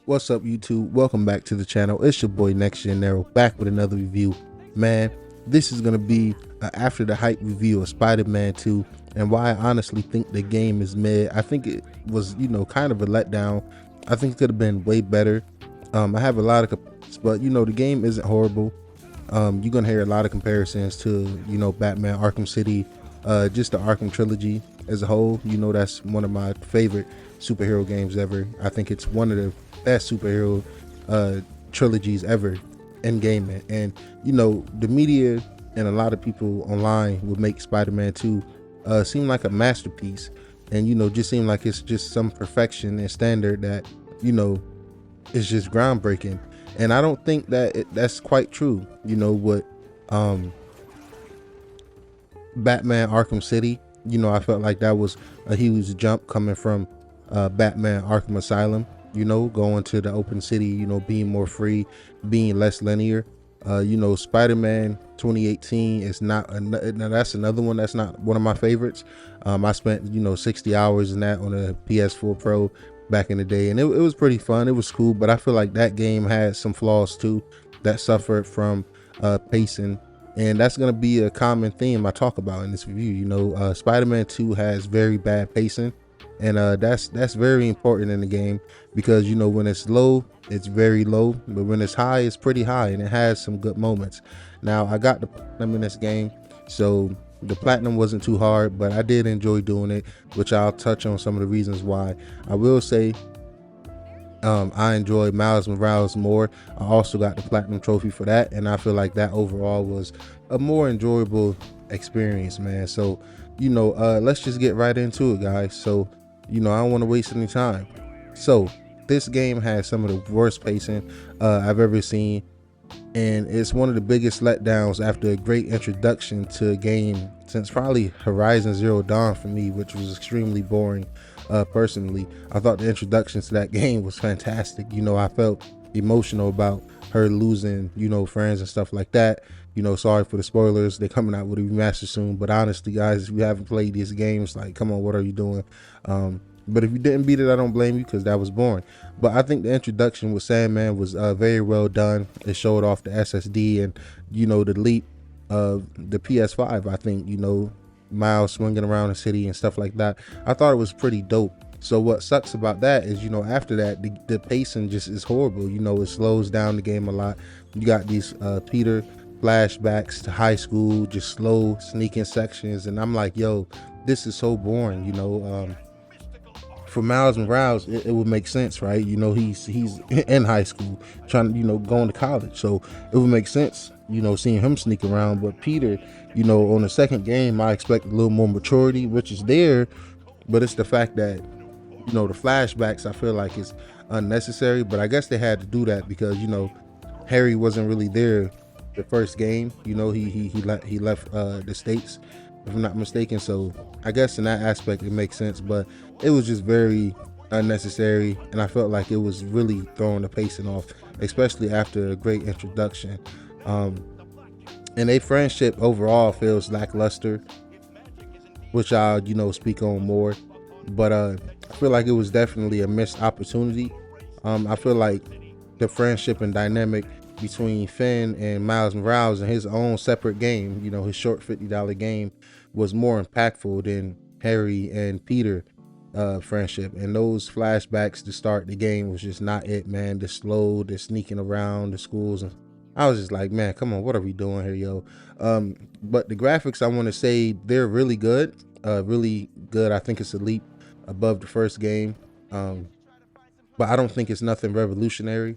What's up, YouTube? Welcome back to the channel. It's your boy Next Gen Nero back with another review. Man, this is gonna be after the hype review of Spider-Man 2 and why I honestly think the game is mid. I think it was, kind of a letdown. I think it could have been way better. I have a lot of complaints, but the game isn't horrible. You're gonna hear a lot of comparisons to Batman Arkham City, just the Arkham trilogy as a whole. That's one of my favorite superhero games ever. I think it's one of the best superhero trilogies ever in gaming. And the media and a lot of people online would make Spider-Man 2 seem like a masterpiece, and just seem like it's just some perfection and standard that is just groundbreaking. And I don't think that that's quite true. What Batman Arkham City, I felt like that was a huge jump coming from Batman Arkham Asylum, going to the open city, being more free, being less linear. Spider-Man 2018 is not, now that's another one that's not one of my favorites. I spent, 60 hours in that on a PS4 Pro back in the day, and it was pretty fun. It was cool, but I feel like that game had some flaws too that suffered from pacing. And that's going to be a common theme I talk about in this review. Spider-Man 2 has very bad pacing, and that's very important in the game, because when it's low, it's very low, but when it's high, it's pretty high, and it has some good moments. Now, I got the platinum in this game, so the platinum wasn't too hard, but I did enjoy doing it, which I'll touch on some of the reasons why. I will say I enjoyed Miles Morales more. I also got the platinum trophy for that, and I feel like that overall was a more enjoyable experience, man. So let's just get right into it, guys. So I don't want to waste any time. So this game has some of the worst pacing I've ever seen, and it's one of the biggest letdowns after a great introduction to a game since probably Horizon Zero Dawn for me, which was extremely boring. Personally, I thought the introduction to that game was fantastic. I felt emotional about her losing friends and stuff like that. Sorry for the spoilers, they're coming out with a remaster soon, but honestly, guys, if you haven't played these games, like, come on, what are you doing? But if you didn't beat it, I don't blame you, because that was boring. But I think the introduction with Sandman was very well done. It showed off the SSD and the leap of the PS5. I think Miles swinging around the city and stuff like that. I thought it was pretty dope. So what sucks about that is after that, the pacing just is horrible. It slows down the game a lot. You got these Peter flashbacks to high school, just slow sneaking sections, and I'm like, yo, this is so boring. For Miles Morales, it would make sense, right? He's in high school trying to going to college, so it would make sense seeing him sneak around. But Peter, on the second game, I expect a little more maturity, which is there, but it's the fact that the flashbacks, I feel like, is unnecessary. But I guess they had to do that because Harry wasn't really there the first game. He left the States, if I'm not mistaken. So I guess in that aspect it makes sense, but it was just very unnecessary, and I felt like it was really throwing the pacing off, especially after a great introduction. And a friendship overall feels lackluster, which I'll speak on more. But I feel like it was definitely a missed opportunity. I feel like the friendship and dynamic between Finn and Miles Morales in his own separate game, his short $50 game, was more impactful than Harry and Peter friendship. And those flashbacks to start the game was just not it, man. The slow, the sneaking around the schools, and I was just like, man, come on, what are we doing here, yo? But the graphics, I want to say, they're really good, really good. I think it's a leap above the first game, but I don't think it's nothing revolutionary.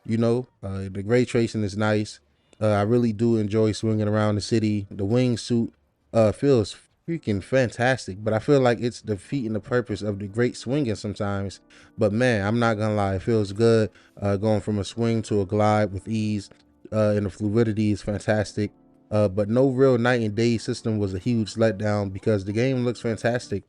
The gray tracing is nice. I really do enjoy swinging around the city. The wingsuit feels freaking fantastic, but I feel like it's defeating the purpose of the great swinging sometimes. But man, I'm not gonna lie, it feels good going from a swing to a glide with ease, and the fluidity is fantastic. But no real night and day system was a huge letdown, because the game looks fantastic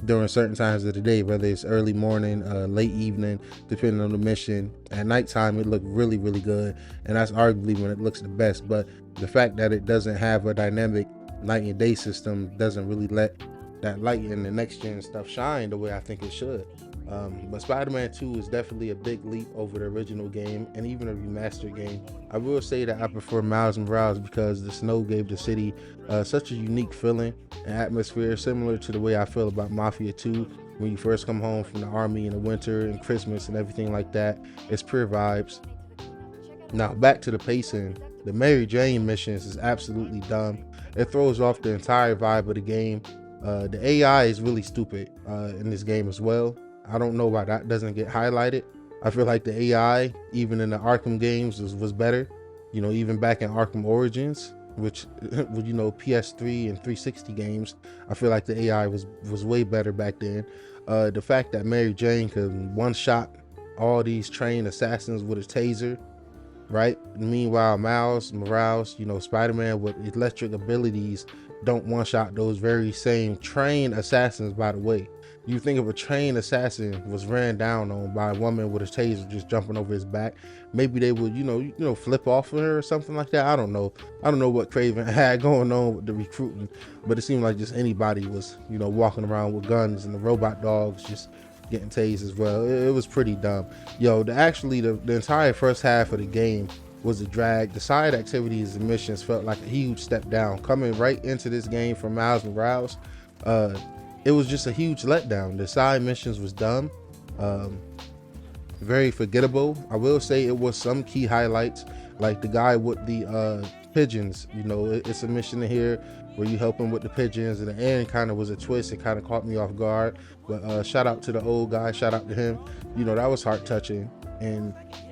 during certain times of the day, whether it's early morning, late evening, depending on the mission. At nighttime, it looked really, really good, and that's arguably when it looks the best. But the fact that it doesn't have a dynamic night and day system doesn't really let that light in the next gen stuff shine the way I think it should. But Spider-Man 2 is definitely a big leap over the original game and even a remastered game. I will say that I prefer Miles Morales because the snow gave the city such a unique feeling and atmosphere, similar to the way I feel about Mafia 2 when you first come home from the army in the winter and Christmas and everything like that. It's pure vibes. Now back to the pacing. The Mary Jane missions is absolutely dumb. It throws off the entire vibe of the game. The AI is really stupid in this game as well. I don't know why that doesn't get highlighted. I feel like the AI, even in the Arkham games, was better. You know, even back in Arkham Origins, which you know, PS3 and 360 games, I feel like the AI was way better back then. The fact that Mary Jane could one shot all these trained assassins with a taser, right? Meanwhile, Miles Morales, you know, Spider-Man with electric abilities don't one-shot those very same trained assassins, by the way. You think if a trained assassin was ran down on by a woman with a taser just jumping over his back, maybe they would, flip off of her or something like that. I don't know. I don't know what Craven had going on with the recruiting, but it seemed like just anybody was, walking around with guns and the robot dogs just getting tased as well. It was pretty dumb. Yo, the entire first half of the game was a drag. The side activities and missions felt like a huge step down. Coming right into this game from Miles Morales, it was just a huge letdown. The side missions was dumb, very forgettable. I will say it was some key highlights, like the guy with the pigeons. It's a mission in here where you help him with the pigeons, and the end kind of was a twist. It kind of caught me off guard, but shout out to the old guy, shout out to him. That was heart touching.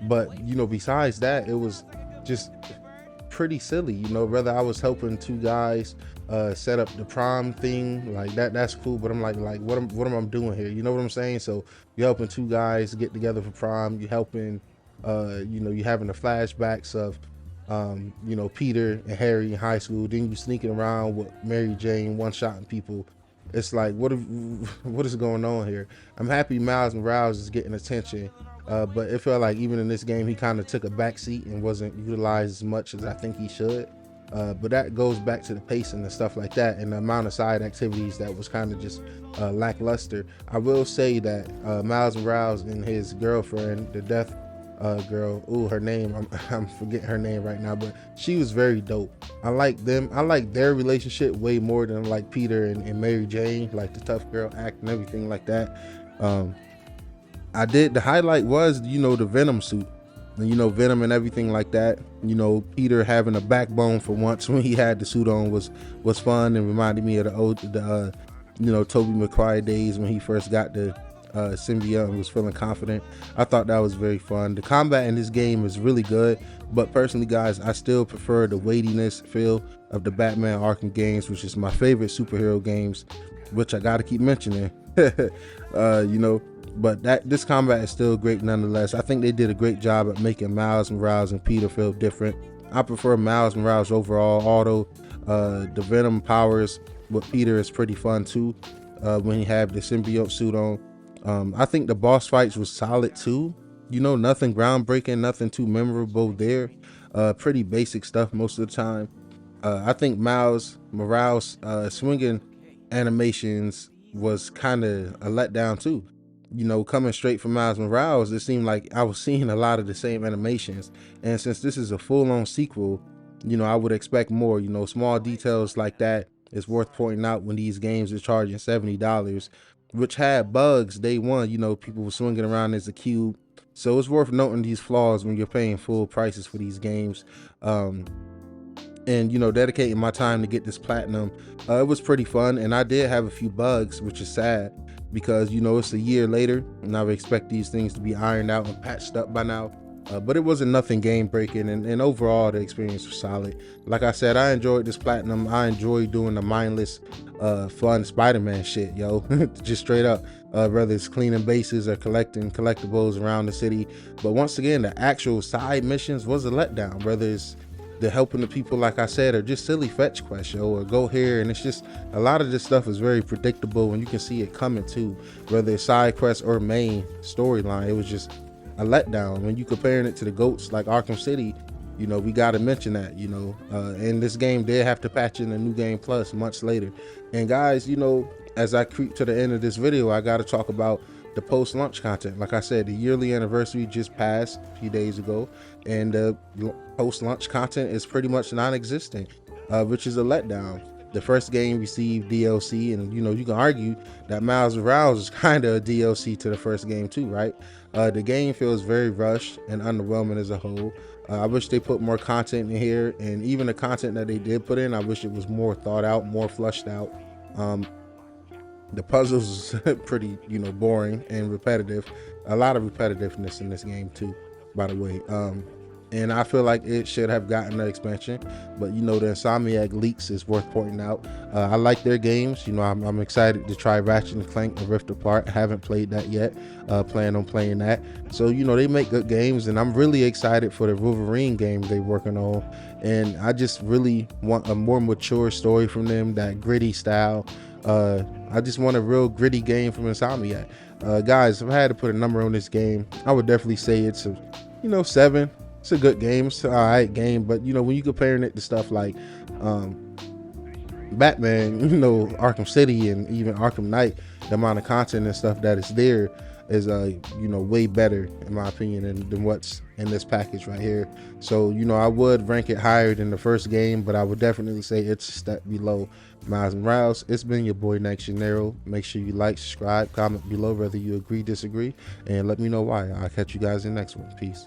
But besides that, it was just pretty silly. Whether I was helping two guys set up the prom thing, like that's cool, but I'm like what am I doing here? You know what I'm saying? So you're helping two guys get together for prom, you're helping you're having the flashbacks of Peter and Harry in high school, then you sneaking around with Mary Jane one-shotting people. It's like, what is going on here? I'm happy Miles Morales is getting attention, but it felt like even in this game he kind of took a back seat and wasn't utilized as much as I think he should. But that goes back to the pacing and stuff like that, and the amount of side activities that was kind of just lackluster. I will say that Miles Morales and his girlfriend, the death girl, her name, I'm forgetting her name right now, but she was very dope. I like them. I like their relationship way more than like Peter and Mary Jane, like the tough girl act and everything like that. The highlight was the Venom suit, and Venom and everything like that. Peter having a backbone for once when he had the suit on was fun, and reminded me of the Tobey Maguire days when he first got the symbiote and was feeling confident. I thought that was very fun. The combat in this game is really good, but personally, guys, I still prefer the weightiness feel of the Batman Arkham games, which is my favorite superhero games, which I gotta keep mentioning. But this combat is still great nonetheless. I think they did a great job at making Miles Morales and Peter feel different. I prefer Miles Morales overall, although the Venom powers with Peter is pretty fun too, when he have the symbiote suit on. I think the boss fights was solid too. Nothing groundbreaking, nothing too memorable there. Pretty basic stuff most of the time. I think Miles Morales swinging animations was kind of a letdown too. Coming straight from Miles Morales, it seemed like I was seeing a lot of the same animations. And since this is a full-on sequel, I would expect more. Small details like that is worth pointing out when these games are charging $70, which had bugs day one. People were swinging around as a cube. So it's worth noting these flaws when you're paying full prices for these games. And dedicating my time to get this platinum, it was pretty fun. And I did have a few bugs, which is sad, because it's a year later and I would expect these things to be ironed out and patched up by now. But it wasn't nothing game breaking, and overall the experience was solid. Like I said, I enjoyed this platinum. I enjoy doing the mindless fun Spider-Man shit, yo. Just straight up, whether it's cleaning bases or collecting collectibles around the city. But once again, the actual side missions was a letdown, whether it's the helping the people, like I said, or just silly fetch quests, yo, or go here. And it's just a lot of this stuff is very predictable, and you can see it coming too, whether it's side quests or main storyline. It was just a letdown when you comparing it to the GOATs like Arkham City. We got to mention that, and this game did have to patch in a new game plus much later. And guys, as I creep to the end of this video, I got to talk about the post launch content. Like I said, the yearly anniversary just passed a few days ago, and the post launch content is pretty much non-existent, which is a letdown. The first game received DLC, and you can argue that Miles Morales is kind of a DLC to the first game too, right? The game feels very rushed and underwhelming as a whole. I wish they put more content in here, and even the content that they did put in, I wish it was more thought out, more flushed out. The puzzles is pretty, boring and repetitive. A lot of repetitiveness in this game too, by the way. And I feel like it should have gotten an expansion, but the Insomniac leaks is worth pointing out. I like their games. I'm excited to try Ratchet and Clank: A Rift Apart. I haven't played that yet. Plan on playing that. So they make good games, and I'm really excited for the Wolverine game they're working on. And I just really want a more mature story from them, that gritty style. I just want a real gritty game from Insomniac. Guys, if I had to put a number on this game, I would definitely say it's a 7. It's a good game. It's an alright game, but when you comparing it to stuff like Batman, Arkham City, and even Arkham Knight, the amount of content and stuff that is there is way better in my opinion than what's in this package right here. So I would rank it higher than the first game, but I would definitely say it's a step below Miles Morales. It's been your boy Nexionero. Make sure you like, subscribe, comment below whether you agree, disagree, and let me know why. I'll catch you guys in the next one. Peace.